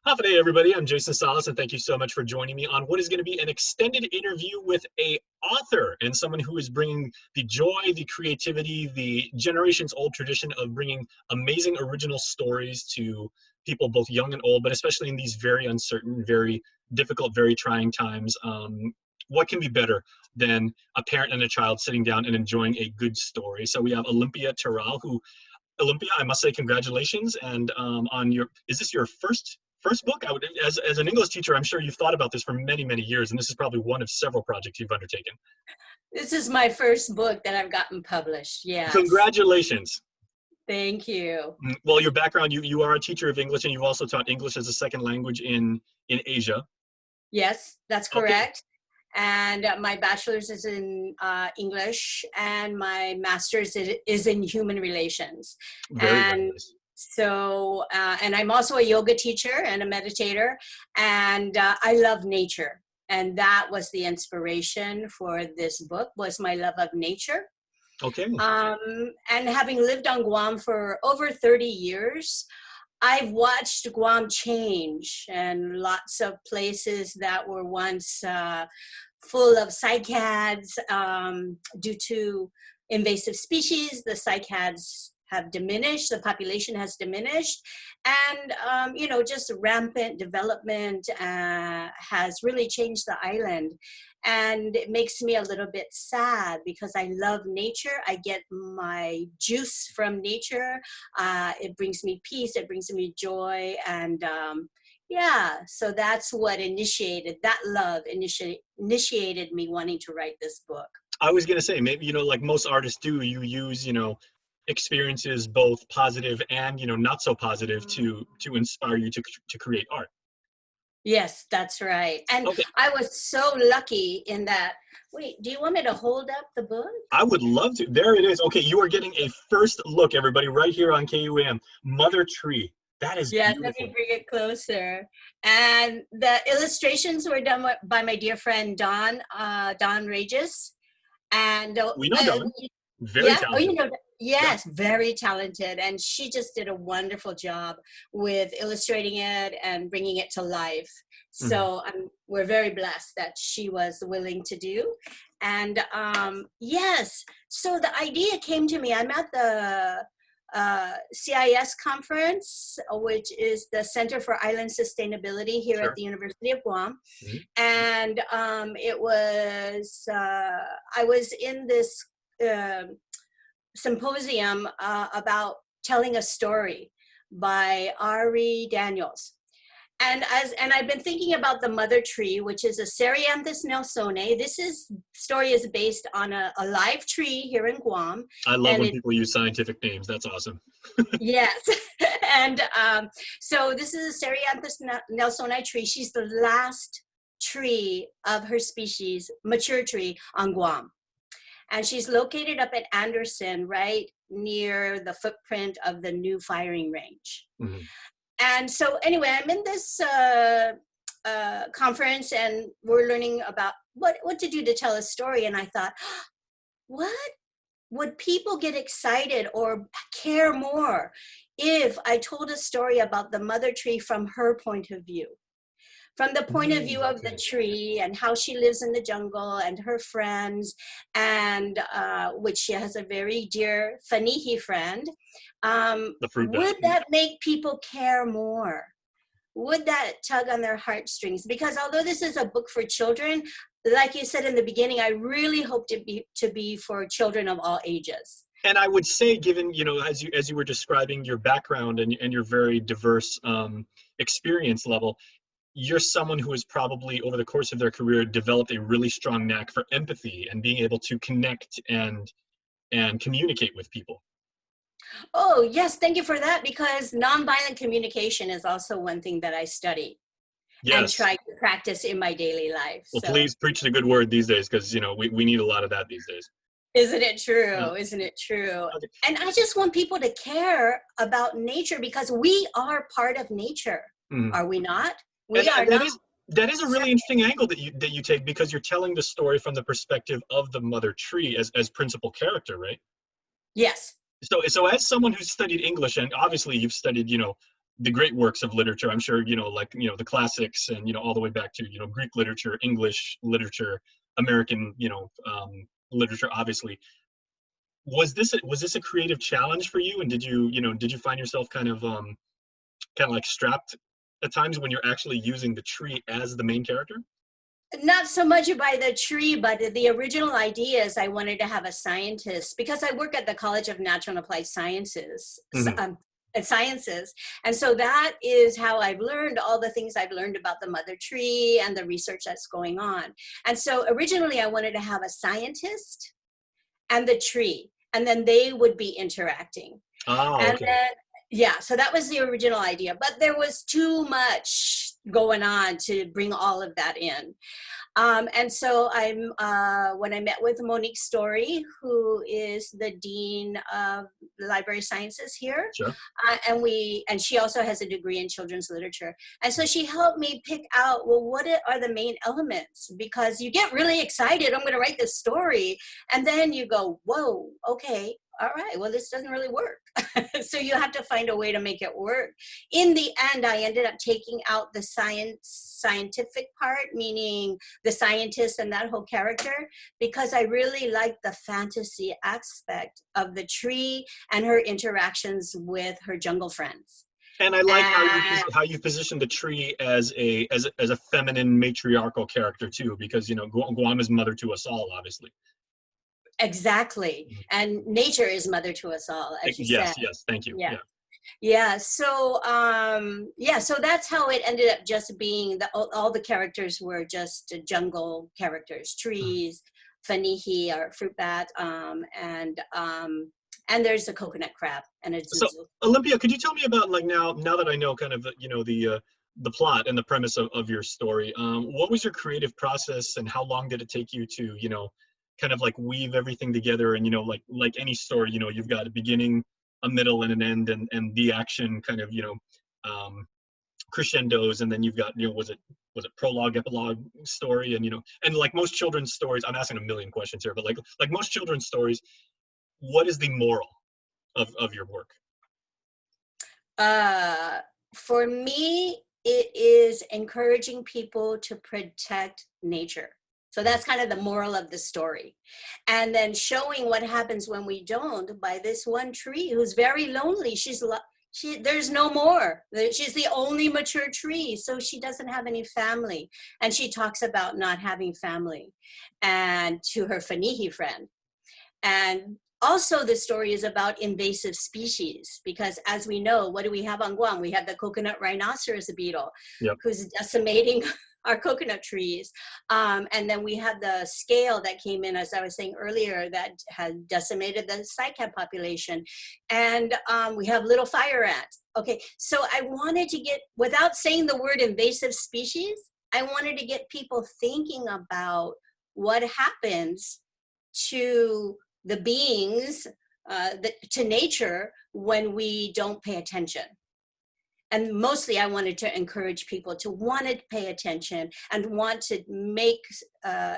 Hey everybody, I'm Jason Salas, and thank you so much for joining me on what is going to be an extended interview with a author and someone who is bringing the joy, the creativity, the generations old tradition of bringing amazing original stories to people both young and old, but especially in these very uncertain, very difficult, very trying times. What can be better than a parent and a child sitting down and enjoying a good story? So we have Olympia Terral, who Olympia, I must say congratulations. And on your, is this your first book? As an English teacher, I'm sure you've thought about this for many, many years, and this is probably one of several projects you've undertaken. This is my first book that I've gotten published. Yes. Congratulations. Thank you. Well, your background, you are a teacher of English, and you've also taught English as a second language in Asia. Yes, that's Okay. correct. And my bachelor's is in English, and my master's is in human relations. Very, very And nice. so, and I'm also a yoga teacher and a meditator, and I love nature. And that was the inspiration for this book, was my love of nature. Okay. And having lived on Guam for over 30 years, I've watched Guam change, and lots of places that were once full of cycads due to invasive species, the cycads have diminished, the population has diminished, and just rampant development has really changed the island. And it makes me a little bit sad because I love nature. I get my juice from nature. It brings me peace, it brings me joy, and so that's what initiated, that love initiated me wanting to write this book. I was going to say, maybe, like most artists do, you use, experiences both positive and, not so positive to inspire you to create art. Yes, that's right. And Okay. I was so lucky in that. Wait, do you want me to hold up the book? I would love to. There it is. Okay, you are getting a first look, everybody, right here on KUAM. Mother Tree. That is Yes, let beautiful. me bring it closer. And the illustrations were done by my dear friend Don Regis. And We know Dawn. Very yeah, oh, talented. yes, very talented. And she just did a wonderful job with illustrating it and bringing it to life. So we're very blessed that she was willing to do. And yes, so the idea came to me. I'm at the CIS conference, which is the Center for Island Sustainability here at the University of Guam. And it was, I was in this symposium about telling a story by Ari Daniels. And I've been thinking about the mother tree, which is a Cereanthus nelsoni. This story is based on a live tree here in Guam. I love when people use scientific names. That's awesome. Yes. And so this is a Cereanthus nelsoni tree. She's the last tree of her species, mature tree on Guam. And she's located up at Anderson, right near the footprint of the new firing range. And so anyway, I'm in this conference, and we're learning about what to do to tell a story. And I thought, what? Would people get excited or care more if I told a story about the mother tree from her point of view? From the point of view of the tree and how she lives in the jungle and her friends, and which she has a very dear Fanihi friend. Would that make people care more? Would that tug on their heartstrings? Because although this is a book for children, like you said in the beginning, I really hope to be for children of all ages. And I would say, given, as you were describing your background and your very diverse experience level, you're someone who has probably over the course of their career developed a really strong knack for empathy and being able to connect and communicate with people. Oh, yes, thank you for that, because nonviolent communication is also one thing that I study and try to practice in my daily life. Well, please preach the good word these days, because we need a lot of that these days. Isn't it true? Yeah. Isn't it true? Okay. And I just want people to care about nature, because we are part of nature. Are we not? That is a really interesting angle that you take, because you're telling the story from the perspective of the mother tree as principal character, right? Yes. So as someone who's studied English, and obviously you've studied, the great works of literature. I'm sure, like, the classics and, all the way back to, Greek literature, English literature, American, literature, obviously. Was this a creative challenge for you? And did you find yourself kind of like strapped at times when you're actually using the tree as the main character? Not so much by the tree, but the original idea is I wanted to have a scientist because I work at the College of Natural and Applied Sciences. Hmm. Sciences. And so that is how I've learned all the things I've learned about the mother tree and the research that's going on. And so originally I wanted to have a scientist and the tree, and then they would be interacting. Oh, And okay. then, yeah, so that was the original idea, but there was too much going on to bring all of that in. And so when I met with Monique Story, who is the Dean of the Library of Sciences here, Sure. and she also has a degree in children's literature. And so she helped me pick out, well, what are the main elements? Because you get really excited, I'm going to write this story. And then you go, whoa, okay, all right, well, this doesn't really work. So you have to find a way to make it work. In the end, I ended up taking out the scientific part, meaning the scientist and that whole character, because I really like the fantasy aspect of the tree and her interactions with her jungle friends. And I like how And you position the tree as a feminine matriarchal character too, because Guam is mother to us all, obviously. exactly. Mhm. And nature is mother to us all, as you said. Yes, yes, thank you. Yeah. Yeah. Yeah, so so that's how it ended up just being all the characters were just jungle characters, Mhm. trees, fanihi or fruit bat, and there's a coconut crab and a So, zuzu. Olympia, could you tell me about, like, now that I know kind of the plot and the premise of your story? What was your creative process, and how long did it take you to kind of like weave everything together? And like any story, you've got a beginning, a middle, and an end, and the action kind of um, crescendos, and then you've got was it prologue, epilogue story, and like most children's stories. I'm asking a million questions here, but like most children's stories, what is the moral of your work? Uh, for me, it is encouraging people to protect nature. So that's kind of the moral of the story. And then showing what happens when we don't by this one tree who's very lonely. There's no more. She's the only mature tree, so she doesn't have any family. And she talks about not having family and to her Fanihi friend. And also, the story is about invasive species because, as we know, what do we have on Guam? We have the coconut rhinoceros beetle Yep. who's decimating our coconut trees. And then we have the scale that came in, as I was saying earlier, that had decimated the cycad population. And we have little fire ants. Okay, so I wanted to get, without saying the word invasive species, I wanted to get people thinking about what happens to the beings, to nature when we don't pay attention. And mostly I wanted to encourage people to want to pay attention and want to make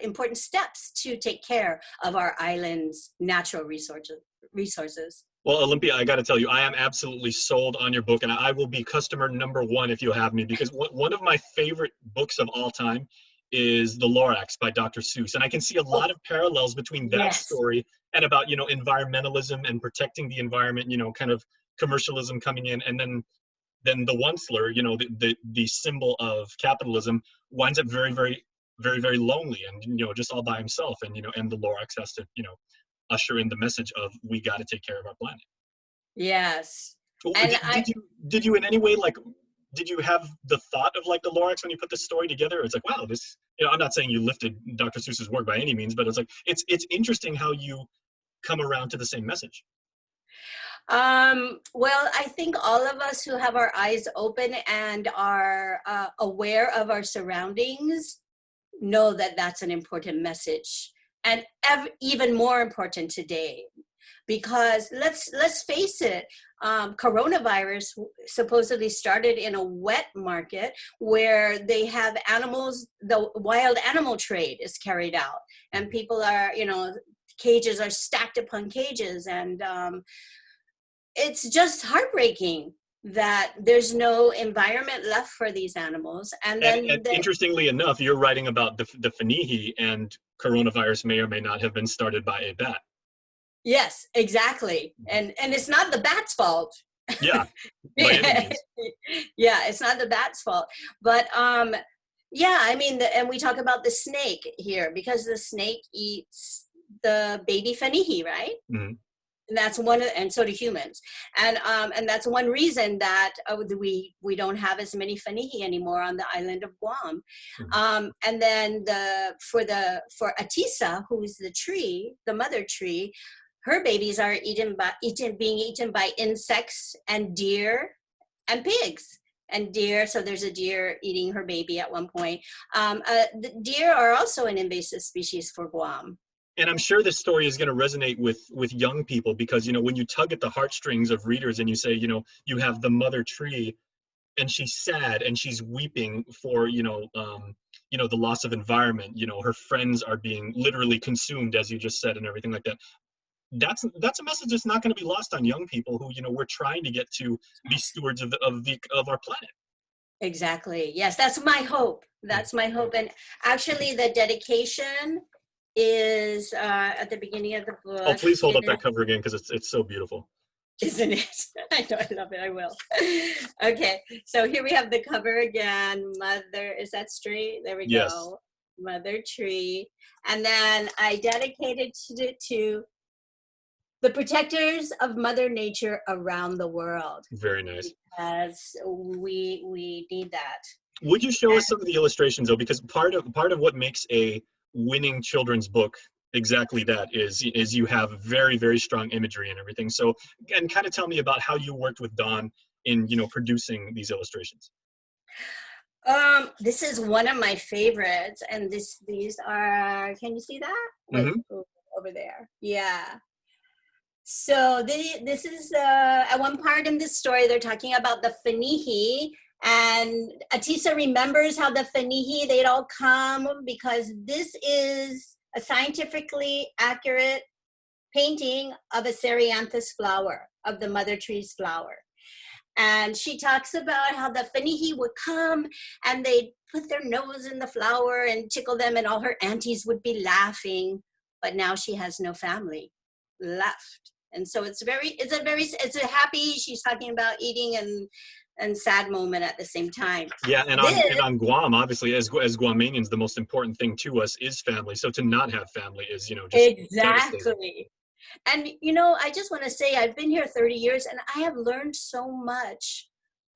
important steps to take care of our island's natural resources. Well, Olympia, I got to tell you, I am absolutely sold on your book, and I will be customer number one if you have me, because one of my favorite books of all time is The Lorax by Dr. Seuss. And I can see a Oh, lot of parallels between that yes. story and about, environmentalism and protecting the environment, kind of commercialism coming in. And then the Onceler, the symbol of capitalism, winds up very, very, very, very lonely and, just all by himself. And, and the Lorax has to, usher in the message of we got to take care of our planet. Yes. Well, And did you in any way, like, did you have the thought of like the Lorax when you put this story together? It's like, wow, this, I'm not saying you lifted Dr. Seuss's work by any means, but it's like it's interesting how you come around to the same message. well, I think all of us who have our eyes open and are aware of our surroundings know that that's an important message, and even more important today, because let's face it, coronavirus supposedly started in a wet market where they have animals, the wild animal trade is carried out, and people are, cages are stacked upon cages, and it's just heartbreaking that there's no environment left for these animals. And And then the, interestingly enough, you're writing about the Fenihi, and coronavirus may or may not have been started by a bat. yes, exactly. And it's not the bat's fault. Yeah, by any Yeah, means. it's not the bat's fault. But yeah, I mean, and we talk about the snake here because the snake eats the baby fenihi, right? Mhm. And that's one of, and so do humans, and that's one reason that we don't have as many fenihi anymore on the island of Guam. Mhm. And then for Atisa, who's the tree, the mother tree, her babies are being eaten by insects and deer and pigs and deer. So there's a deer eating her baby at one point. The deer are also an invasive species for Guam. And I'm sure this story is going to resonate with young people because, when you tug at the heartstrings of readers and you say, you have the mother tree and she's sad and she's weeping for, the loss of environment, her friends are being literally consumed, as you just said, and everything like that. That's a message that's not going to be lost on young people who, we're trying to get to be Yes. stewards of our planet. Exactly. Yes, that's my hope. That's my hope. And actually, the dedication is at the beginning of the Oh, book. please hold up that cover again because it's so beautiful. Isn't it? I know, I love it. I will. Okay, so here we have the cover again. Mother, is that straight? There we Yes, go. Mother tree. And then I dedicated it to the protectors of Mother Nature around the world very nice. because we need that. Would you show us some of the illustrations though? Because part of what makes a winning children's book exactly that is you have very, very strong imagery and everything. So, and kind of tell me about how you worked with Don in producing these illustrations. This is one of my favorites, and these are. Can you see that? Wait, Hmm. over there. Yeah. So this is at one part in this story they're talking about the fenihi, and Atisa remembers how the fenihi they'd all come because this is a scientifically accurate painting of a cereanthus flower, of the mother tree's flower. And she talks about how the fenihi would come and they'd put their nose in the flower and tickle them, and all her aunties would be laughing. But now she has no family left. And so it's a happy, she's talking about eating and sad moment at the same time. Yeah, and This, on Guam, obviously, as Guamanians, the most important thing to us is family. So to not have family is just devastating. exactly. And I just want to say I've been here 30 years and I have learned so much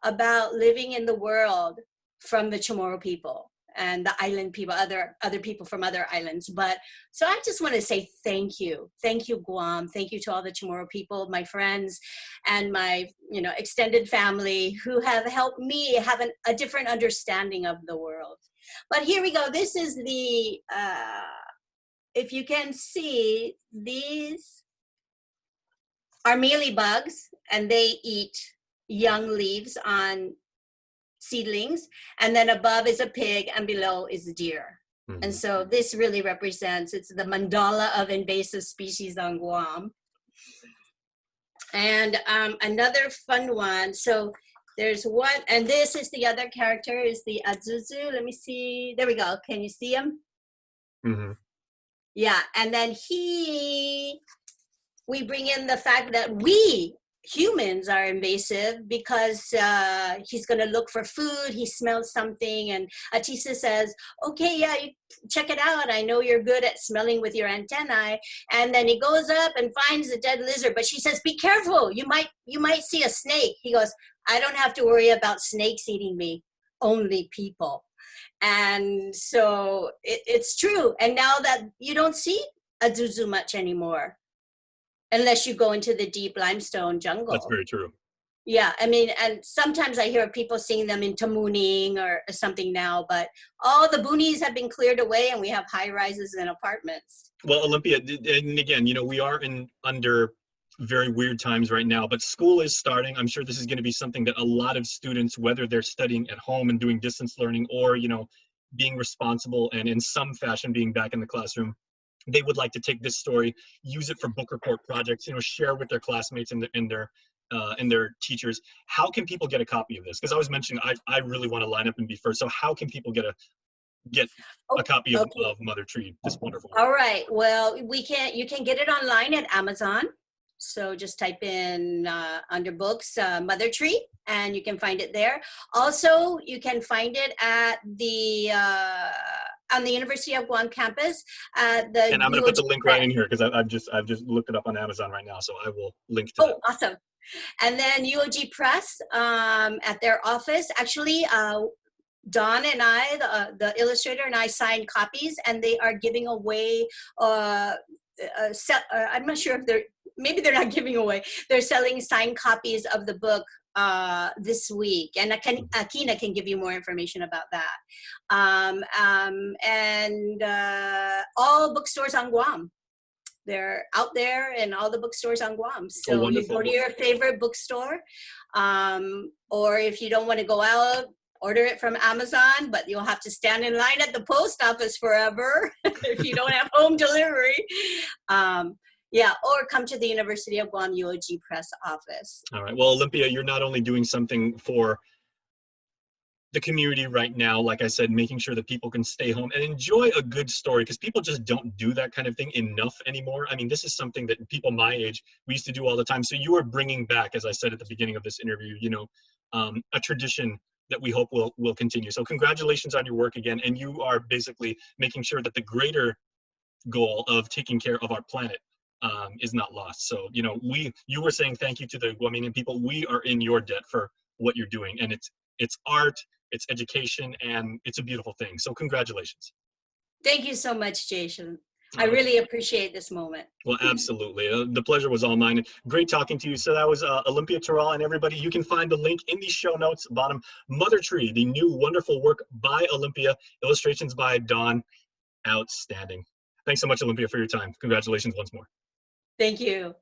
about living in the world from the Chamorro people and the island people, other people from other islands. But so I just want to say thank you. Thank you, Guam. Thank you to all the Chamorro people, my friends and my, extended family who have helped me have a different understanding of the world. But here we go. This is the if you can see, these are mealybugs, and they eat young leaves on seedlings. And then above is a pig, and below is a deer. Mhm. And so this really represents, it's the mandala of invasive species on Guam. And another fun one. So there's one, and this is the other character, is the Azuzu. Let me see. There we go. Can you see him? Mhm. Yeah, and then we bring in the fact that we humans are invasive because he's going to look for food. He smells something, and Atisa says, okay, yeah, you check it out. I know you're good at smelling with your antennae. And then he goes up and finds a dead lizard, but she says, be careful. You might see a snake. He goes, I don't have to worry about snakes eating me, only people. And so it's true. And now that you don't see Azuzu much anymore, unless you go into the deep limestone That's jungle. very true. Yeah, I mean, and sometimes I hear people seeing them in Tamuning or something now, but all the boonies have been cleared away and we have high rises and apartments. Well, Olympia, and again, we are under very weird times right now, but school is starting. I'm sure this is going to be something that a lot of students, whether they're studying at home and doing distance learning or, being responsible and in some fashion being back in the classroom, they would like to take this story, use it for book report projects, share with their classmates and their and their teachers. How can people get a copy of this? Because I was mentioning I really want to line up and be first. So how can people get a Oh, copy okay. of Mother Tree, this wonderful work? All right. Well, you can get it online at Amazon. So just type in under books Mother Tree, and you can find it there. Also, you can find it at the on the University of Guam campus at the And I'm going to put UOG the link right Press. in here because I've just looked it up on Amazon right now, so I will link to that. Oh, awesome! And then UOG Press at their office. Actually, Don and I, the illustrator, and I signed copies, and they are giving away. I'm not sure if maybe they're not giving away. They're selling signed copies of the book this week, and Akina can give you more information about that. And all bookstores on Guam. They're out there in all the bookstores on Guam. So you go to your favorite bookstore, or if you don't want to go out, order it from Amazon, but you'll have to stand in line at the post office forever if you don't have home delivery. Yeah, or come to the University of Guam UOG Press office. All right. Well, Olympia, you're not only doing something for the community right now, like I said, making sure that people can stay home and enjoy a good story, because people just don't do that kind of thing enough anymore. I mean, this is something that people my age, we used to do all the time. So you are bringing back, as I said at the beginning of this interview, a tradition that we hope will continue. So congratulations on your work again. And you are basically making sure that the greater goal of taking care of our planet is not lost. So, you were saying thank you to the Guamanian people. We are in your debt for what you're doing. And it's art, it's education, and it's a beautiful thing. So congratulations. Thank you so much, Jason. I really appreciate this moment. Well, absolutely. The pleasure was all mine. Great talking to you. So that was Olympia Terral, and everybody, you can find the link in the show notes bottom. Mother Tree, the new wonderful work by Olympia, illustrations by Don. Outstanding. Thanks so much, Olympia, for your time. Congratulations once more. Thank you.